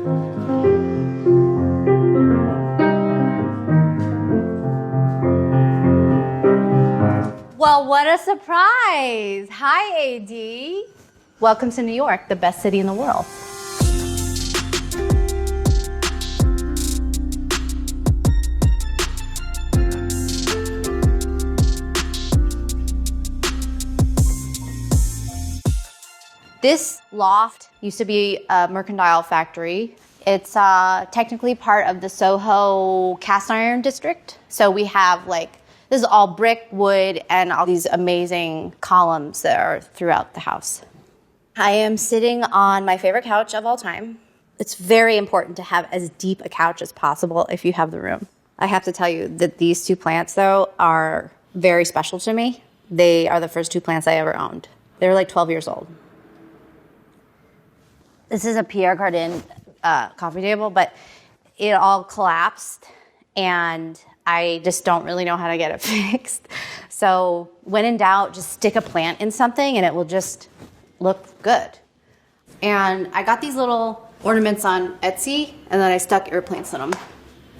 Well, what a surprise! Hi, AD. Welcome to New York, the best city in the world. This loft used to be a mercantile factory. It's technically part of the SoHo cast iron district. So we have this is all brick, wood, and all these amazing columns that are throughout the house. I am sitting on my favorite couch of all time. It's very important to have as deep a couch as possible if you have the room. I have to tell you that these two plants, though, are very special to me. They are the first two plants I ever owned. They were like 12 years old. This is a Pierre Cardin coffee table, but it all collapsed, and I just don't really know how to get it fixed. So when in doubt, just stick a plant in something and it will just look good. And I got these little ornaments on Etsy, and then I stuck air plants in them.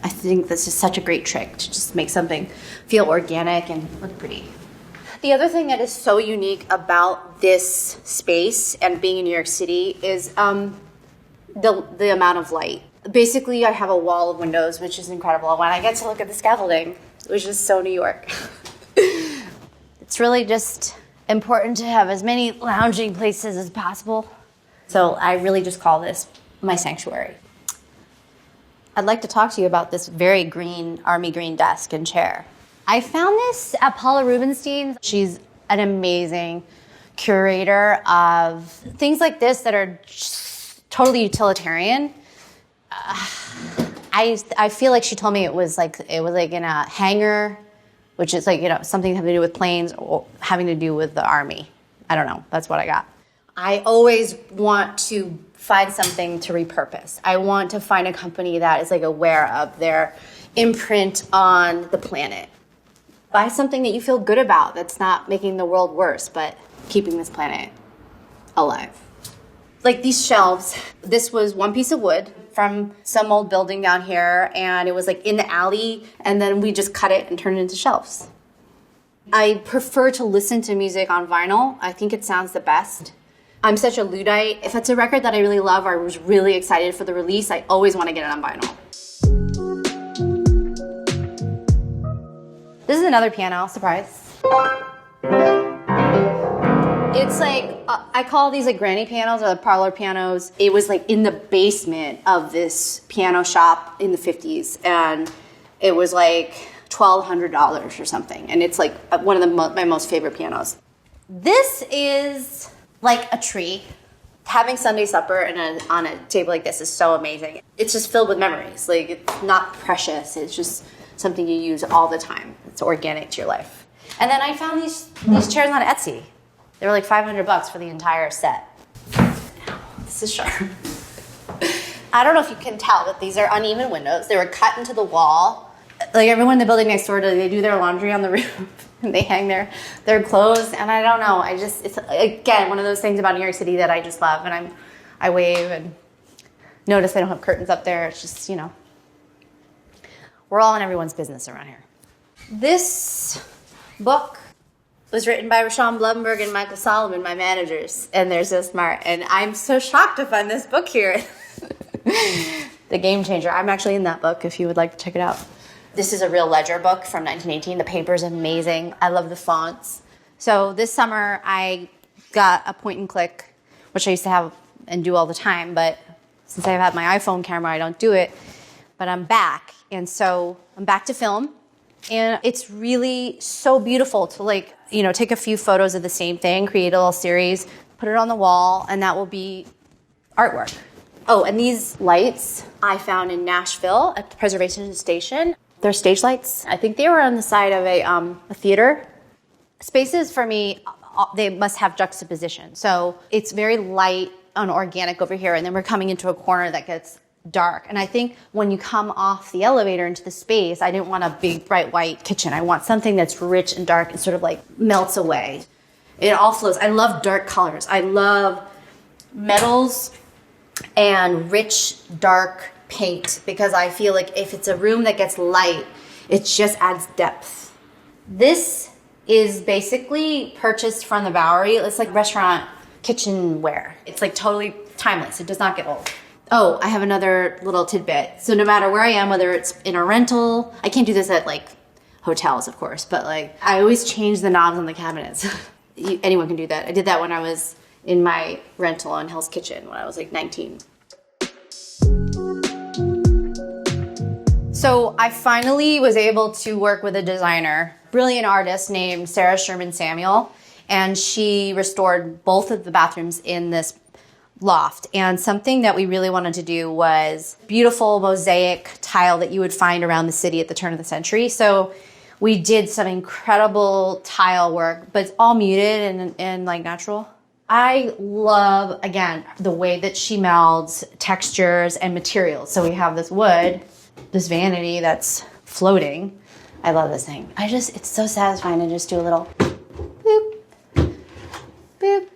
I think this is such a great trick to just make something feel organic and look pretty. The other thing that is so unique about this space and being in New York City is the amount of light. Basically, I have a wall of windows, which is incredible. When I get to look at the scaffolding, which is so New York. It's really just important to have as many lounging places as possible. So I really just call this my sanctuary. I'd like to talk to you about this very green, army green desk and chair. I found this at Paula Rubenstein. She's an amazing curator of things like this that are totally utilitarian. I feel like she told me it was like in a hangar, which is something having to do with planes or having to do with the army. I don't know. That's what I got. I always want to find something to repurpose. I want to find a company that is aware of their imprint on the planet. Buy something that you feel good about that's not making the world worse, but keeping this planet alive. Like these shelves, this was one piece of wood from some old building down here, and it was in the alley, and then we just cut it and turned it into shelves. I prefer to listen to music on vinyl. I think it sounds the best. I'm such a Luddite. If it's a record that I really love or I was really excited for the release, I always want to get it on vinyl. This is another piano, surprise. It's I call these granny pianos or the parlor pianos. It was in the basement of this piano shop in the 50s, and it was $1,200 or something. And it's one of my most favorite pianos. This is a tree. Having Sunday supper on a table like this is so amazing. It's just filled with memories. It's not precious. It's just something you use all the time. It's organic to your life. And then I found these chairs on Etsy. They were $500 for the entire set. This is sharp. I don't know if you can tell, but these are uneven windows. They were cut into the wall. Everyone in the building next door, they do their laundry on the roof and they hang their clothes. And I don't know, it's again one of those things about New York City that I just love. And I wave and notice they don't have curtains up there. It's just, we're all in everyone's business around here. This book was written by Rashawn Blumberg and Michael Solomon, my managers, and they're so smart. And I'm so shocked to find this book here. The Game Changer. I'm actually in that book if you would like to check it out. This is a real ledger book from 1918. The paper's amazing. I love the fonts. So this summer I got a point and click, which I used to have and do all the time, but since I've had my iPhone camera, I don't do it. But I'm back, and so I'm back to film. And it's really so beautiful to take a few photos of the same thing, create a little series, put it on the wall, and that will be artwork. Oh, and these lights I found in Nashville at the Preservation Station. They're stage lights. I think they were on the side of a theater. Spaces for me, they must have juxtaposition. So it's very light and organic over here, and then we're coming into a corner that gets dark. And I think when you come off the elevator into the space, I didn't want a big bright white kitchen. I want something that's rich and dark and sort of melts away. It all flows. I love dark colors. I love metals and rich, dark paint, because I feel like if it's a room that gets light, it just adds depth. This is basically purchased from the Bowery. It's like restaurant kitchenware. It's like totally timeless. It does not get old. Oh, I have another little tidbit. So no matter where I am, whether it's in a rental, I can't do this at like hotels, of course, but like I always change the knobs on the cabinets. Anyone can do that. I did that when I was in my rental on Hell's Kitchen when I was like 19. So I finally was able to work with a designer, brilliant artist named Sarah Sherman Samuel, and she restored both of the bathrooms in this loft. And something that we really wanted to do was beautiful mosaic tile that you would find around the city at the turn of the century. So we did some incredible tile work, but it's all muted and like natural. I love, again, the way that she melds textures and materials. So we have this wood, this vanity that's floating. I love this thing. It's so satisfying to just do a little boop, boop,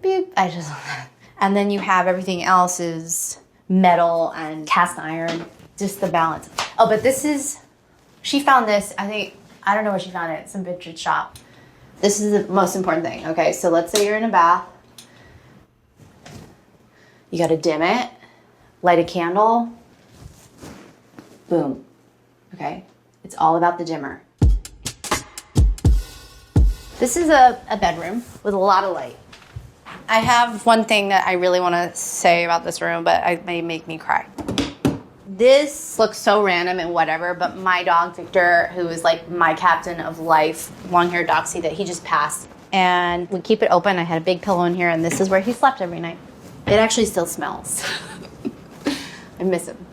boop. I just love that. And then you have everything else is metal and cast iron, just the balance. Oh, but she found this, I don't know where she found it, some vintage shop. This is the most important thing. Okay, so let's say you're in a bath. You gotta dim it, light a candle, boom. Okay, it's all about the dimmer. This is a bedroom with a lot of light. I have one thing that I really wanna say about this room, but it may make me cry. This looks so random and whatever, but my dog, Victor, who is like my captain of life, long-haired Doxy that he just passed, and we keep it open. I had a big pillow in here, and this is where he slept every night. It actually still smells. I miss him.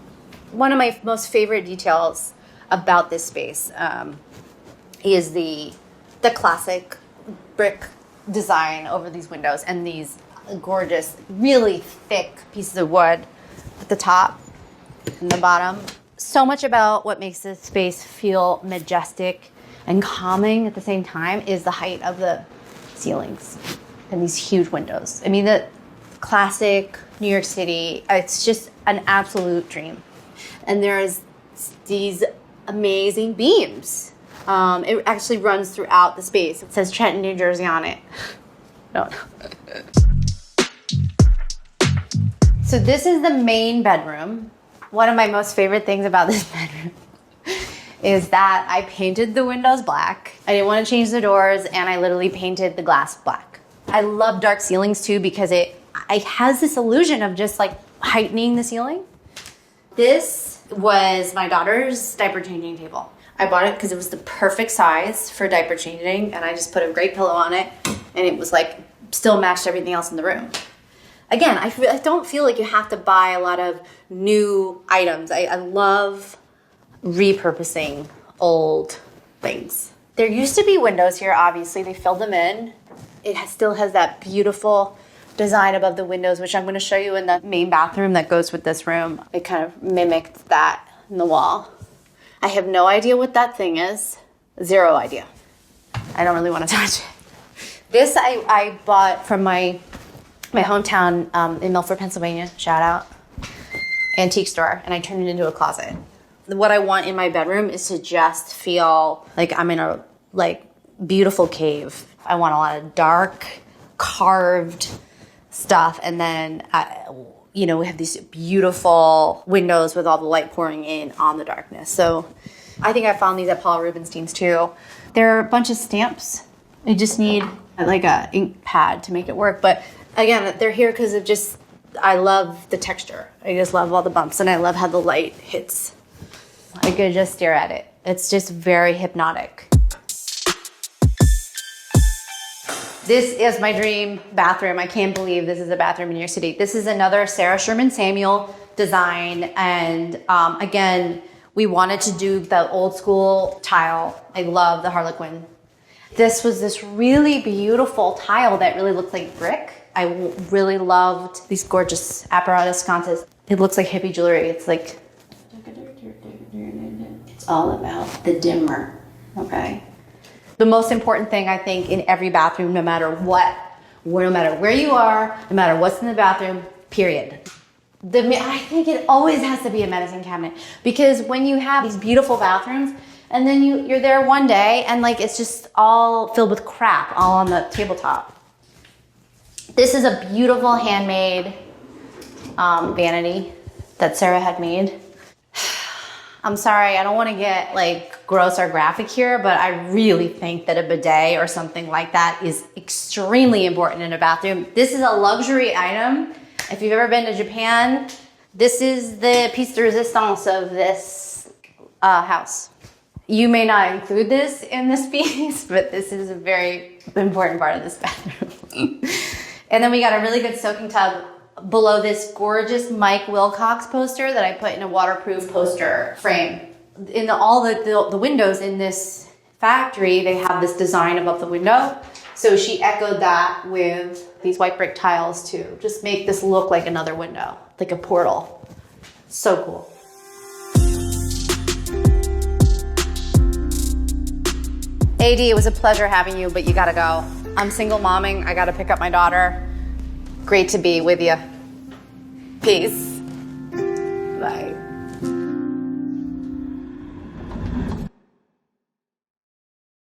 One of my most favorite details about this space is the classic brick design over these windows and these gorgeous, really thick pieces of wood at the top and the bottom. So much about what makes this space feel majestic and calming at the same time is the height of the ceilings and these huge windows. I mean, the classic New York City, it's just an absolute dream. And there's these amazing beams. It actually runs throughout the space. It says Trenton, New Jersey on it. No. So this is the main bedroom. One of my most favorite things about this bedroom is that I painted the windows black. I didn't want to change the doors, and I literally painted the glass black. I love dark ceilings too because it has this illusion of just like heightening the ceiling. This was my daughter's diaper changing table. I bought it because it was the perfect size for diaper changing, and I just put a great pillow on it, and it was like still matched everything else in the room. Again, I don't feel like you have to buy a lot of new items. I love repurposing old things. There used to be windows here, obviously. They filled them in. It still has that beautiful design above the windows, which I'm going to show you in the main bathroom that goes with this room. It kind of mimicked that in the wall. I have no idea what that thing is. Zero idea. I don't really want to touch it. This I bought from my hometown in Milford, Pennsylvania, shout out, antique store, and I turned it into a closet. What I want in my bedroom is to just feel like I'm in a beautiful cave. I want a lot of dark, carved stuff, and then we have these beautiful windows with all the light pouring in on the darkness. So I think I found these at Paul Rubenstein's too. They're a bunch of stamps. You just need like a ink pad to make it work, but again, they're here because I love the texture. I just love all the bumps, and I love how the light hits. I could just stare at it. It's just very hypnotic. This is my dream bathroom. I can't believe this is a bathroom in New York City. This is another Sarah Sherman Samuel design, and again, we wanted to do the old school tile. I love the Harlequin. This was this really beautiful tile that really looked like brick. I really loved these gorgeous apparatus sconces. It looks like hippie jewelry. It's like, it's all about the dimmer, okay? The most important thing, I think, in every bathroom, no matter where you are, no matter what's in the bathroom, period. I think it always has to be a medicine cabinet, because when you have these beautiful bathrooms and then you're there one day and like it's just all filled with crap all on the tabletop. This is a beautiful handmade vanity that Sarah had made. I'm sorry, I don't want to get like gross or graphic here, but I really think that a bidet or something like that is extremely important in a bathroom. This is a luxury item. If you've ever been to Japan, this is the piece de resistance of this house. You may not include this in this piece, but this is a very important part of this bathroom. And then we got a really good soaking tub below this gorgeous Mike Wilcox poster that I put in a waterproof poster frame. In all the windows in this factory, they have this design above the window. So she echoed that with these white brick tiles to just make this look like another window, like a portal. So cool. AD, it was a pleasure having you, but you gotta go. I'm single momming, I gotta pick up my daughter. Great to be with you. Peace. Bye.